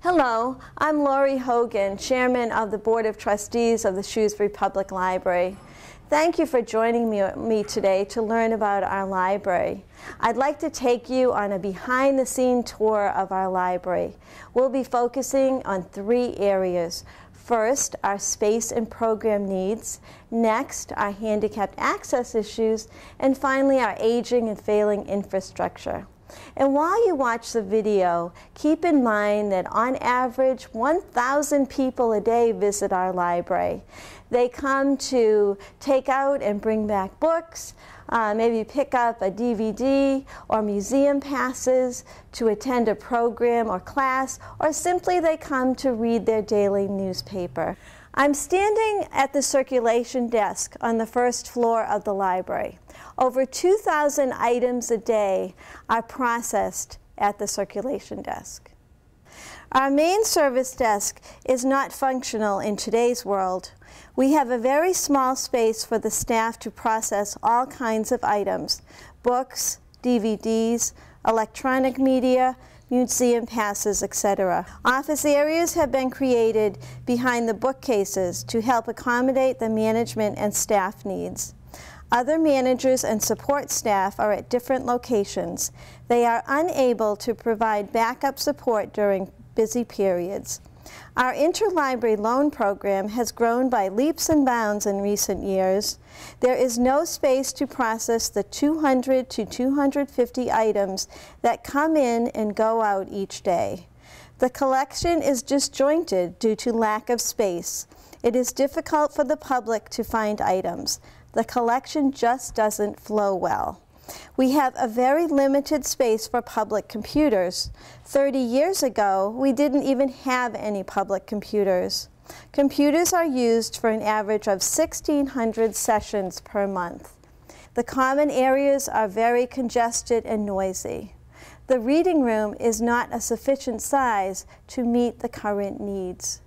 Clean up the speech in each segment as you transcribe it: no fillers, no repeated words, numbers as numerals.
Hello, I'm Laurie Hogan, Chairman of the Board of Trustees of the Shrewsbury Public Library. Thank you for joining me today to learn about our library. I'd like to take you on a behind-the-scenes tour of our library. We'll be focusing on three areas. First, our space and program needs. Next, our handicapped access issues. And finally, our aging and failing infrastructure. And while you watch the video, keep in mind that on average 1,000 people a day visit our library. They come to take out and bring back books, maybe pick up a DVD or museum passes, to attend a program or class, or simply they come to read their daily newspaper. I'm standing at the circulation desk on the first floor of the library. Over 2,000 items a day are processed at the circulation desk. Our main service desk is not functional in today's world. We have a very small space for the staff to process all kinds of items: books, DVDs, electronic media, museum passes, etc. Office areas have been created behind the bookcases to help accommodate the management and staff needs. Other managers and support staff are at different locations. They are unable to provide backup support during busy periods. Our interlibrary loan program has grown by leaps and bounds in recent years. There is no space to process the 200 to 250 items that come in and go out each day. The collection is disjointed due to lack of space. It is difficult for the public to find items. The collection just doesn't flow well. We have a very limited space for public computers. 30 years ago, we didn't even have any public computers. Computers are used for an average of 1,600 sessions per month. The common areas are very congested and noisy. The reading room is not a sufficient size to meet the current needs.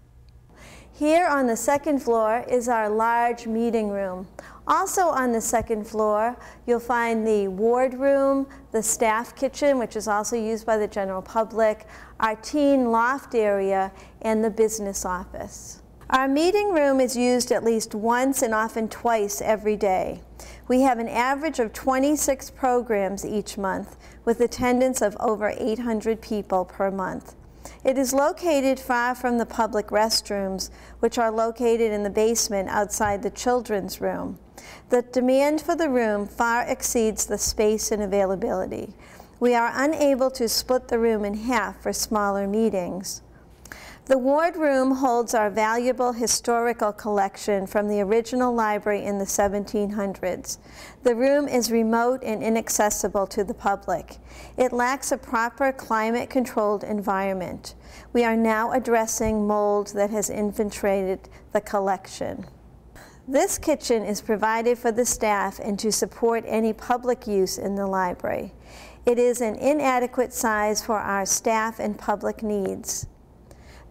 Here on the second floor is our large meeting room. Also on the second floor, you'll find the ward room, the staff kitchen, which is also used by the general public, our teen loft area, and the business office. Our meeting room is used at least once and often twice every day. We have an average of 26 programs each month, with attendance of over 800 people per month. It is located far from the public restrooms, which are located in the basement outside the children's room. The demand for the room far exceeds the space and availability. We are unable to split the room in half for smaller meetings. The ward room holds our valuable historical collection from the original library in the 1700s. The room is remote and inaccessible to the public. It lacks a proper climate-controlled environment. We are now addressing mold that has infiltrated the collection. This kitchen is provided for the staff and to support any public use in the library. It is an inadequate size for our staff and public needs.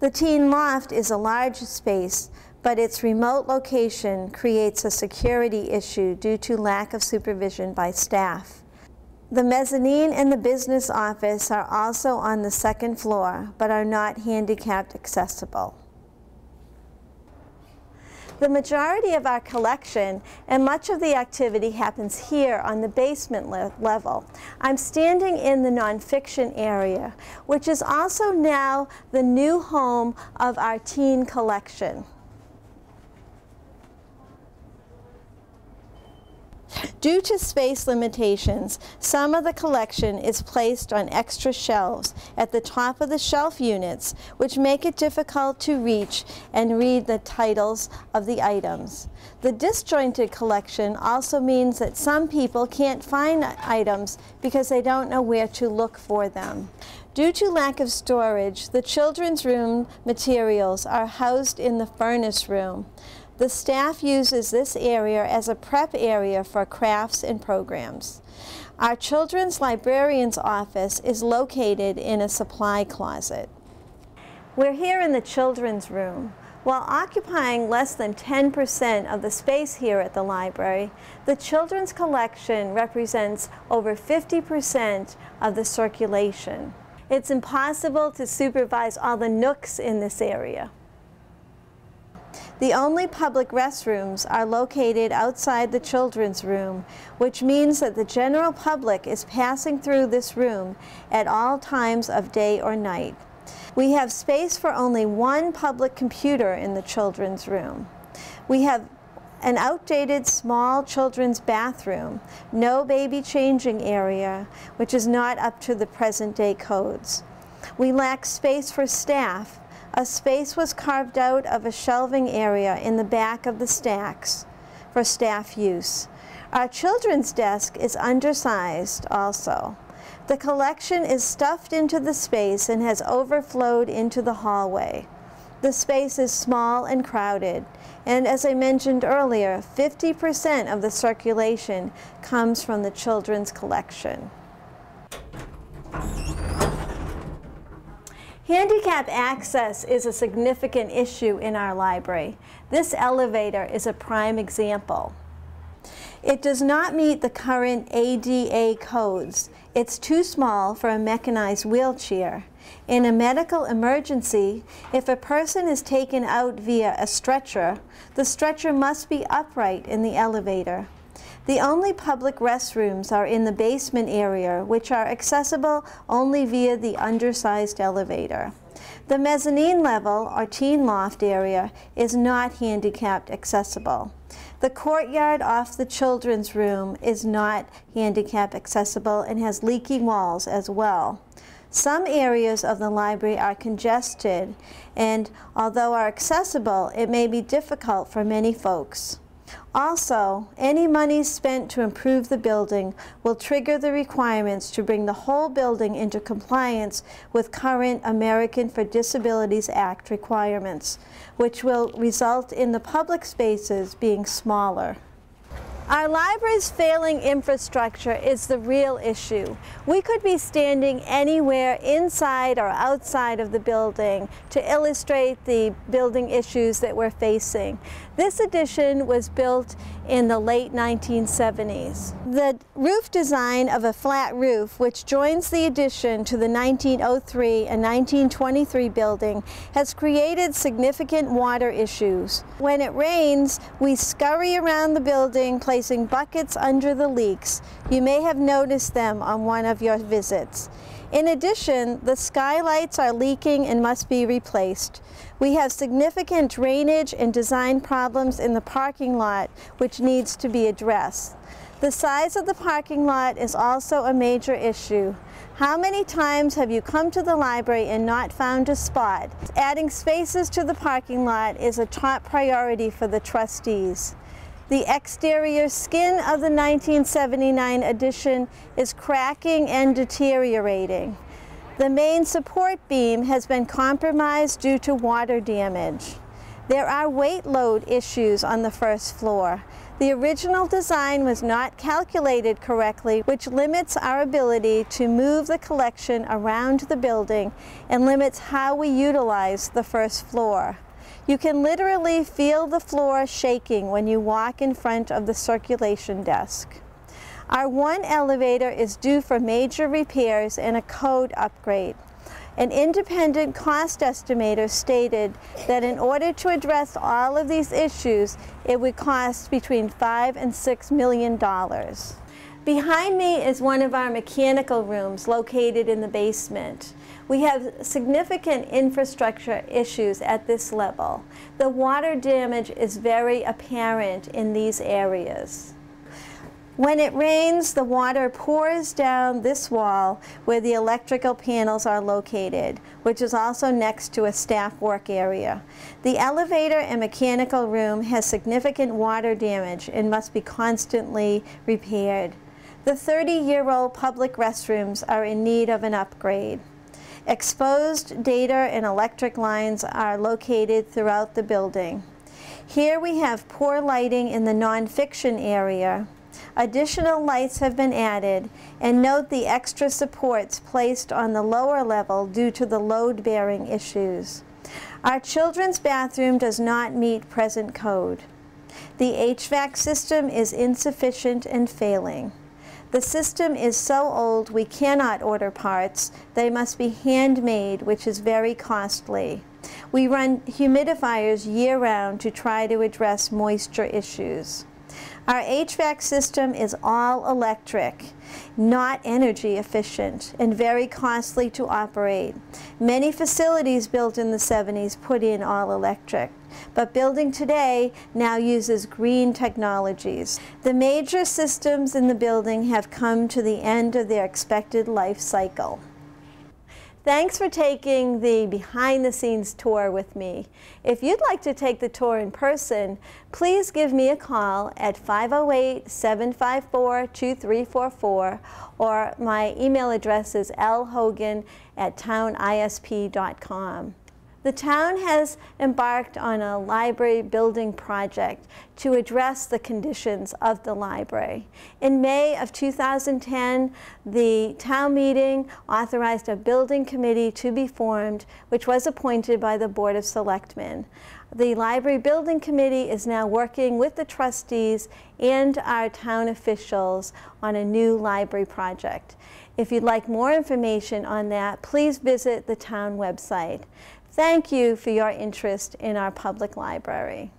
The teen loft is a large space, but its remote location creates a security issue due to lack of supervision by staff. The mezzanine and the business office are also on the second floor, but are not handicapped accessible. The majority of our collection and much of the activity happens here on the basement level. I'm standing in the nonfiction area, which is also now the new home of our teen collection. Due to space limitations, some of the collection is placed on extra shelves at the top of the shelf units, which make it difficult to reach and read the titles of the items. The disjointed collection also means that some people can't find items because they don't know where to look for them. Due to lack of storage, the children's room materials are housed in the furnace room. The staff uses this area as a prep area for crafts and programs. Our children's librarian's office is located in a supply closet. We're here in the children's room. While occupying less than 10% of the space here at the library, the children's collection represents over 50% of the circulation. It's impossible to supervise all the nooks in this area. The only public restrooms are located outside the children's room, which means that the general public is passing through this room at all times of day or night. We have space for only one public computer in the children's room. We have an outdated small children's bathroom, no baby changing area, which is not up to the present day codes. We lack space for staff. A space was carved out of a shelving area in the back of the stacks for staff use. Our children's desk is undersized also. The collection is stuffed into the space and has overflowed into the hallway. The space is small and crowded, and as I mentioned earlier, 50% of the circulation comes from the children's collection. Handicap access is a significant issue in our library. This elevator is a prime example. It does not meet the current ADA codes. It's too small for a mechanized wheelchair. In a medical emergency, if a person is taken out via a stretcher, the stretcher must be upright in the elevator. The only public restrooms are in the basement area, which are accessible only via the undersized elevator. The mezzanine level, or teen loft area, is not handicapped accessible. The courtyard off the children's room is not handicap accessible and has leaky walls as well. Some areas of the library are congested, and although are accessible, it may be difficult for many folks. Also, any money spent to improve the building will trigger the requirements to bring the whole building into compliance with current American for Disabilities Act requirements, which will result in the public spaces being smaller. Our library's failing infrastructure is the real issue. We could be standing anywhere inside or outside of the building to illustrate the building issues that we're facing. This addition was built in the late 1970s. The roof design of a flat roof, which joins the addition to the 1903 and 1923 building, has created significant water issues. When it rains, we scurry around the building, placing buckets under the leaks. You may have noticed them on one of your visits. In addition, the skylights are leaking and must be replaced. We have significant drainage and design problems in the parking lot, which needs to be addressed. The size of the parking lot is also a major issue. How many times have you come to the library and not found a spot? Adding spaces to the parking lot is a top priority for the trustees. The exterior skin of the 1979 addition is cracking and deteriorating. The main support beam has been compromised due to water damage. There are weight load issues on the first floor. The original design was not calculated correctly, which limits our ability to move the collection around the building and limits how we utilize the first floor. You can literally feel the floor shaking when you walk in front of the circulation desk. Our one elevator is due for major repairs and a code upgrade. An independent cost estimator stated that in order to address all of these issues, it would cost between $5 and $6 million. Behind me is one of our mechanical rooms located in the basement. We have significant infrastructure issues at this level. The water damage is very apparent in these areas. When it rains, the water pours down this wall where the electrical panels are located, which is also next to a staff work area. The elevator and mechanical room has significant water damage and must be constantly repaired. The 30-year-old public restrooms are in need of an upgrade. Exposed data and electric lines are located throughout the building. Here we have poor lighting in the nonfiction area. Additional lights have been added, and note the extra supports placed on the lower level due to the load-bearing issues. Our children's bathroom does not meet present code. The HVAC system is insufficient and failing. The system is so old we cannot order parts. They must be handmade, which is very costly. We run humidifiers year-round to try to address moisture issues. Our HVAC system is all electric, not energy efficient, and very costly to operate. Many facilities built in the 70s put in all electric, but building today now uses green technologies. The major systems in the building have come to the end of their expected life cycle. Thanks for taking the behind-the-scenes tour with me. If you'd like to take the tour in person, please give me a call at 508-754-2344, or my email address is lhogan@townisp.com. The town has embarked on a library building project to address the conditions of the library. In May of 2010, the town meeting authorized a building committee to be formed, which was appointed by the Board of Selectmen. The Library Building Committee is now working with the trustees and our town officials on a new library project. If you'd like more information on that, please visit the town website. Thank you for your interest in our public library.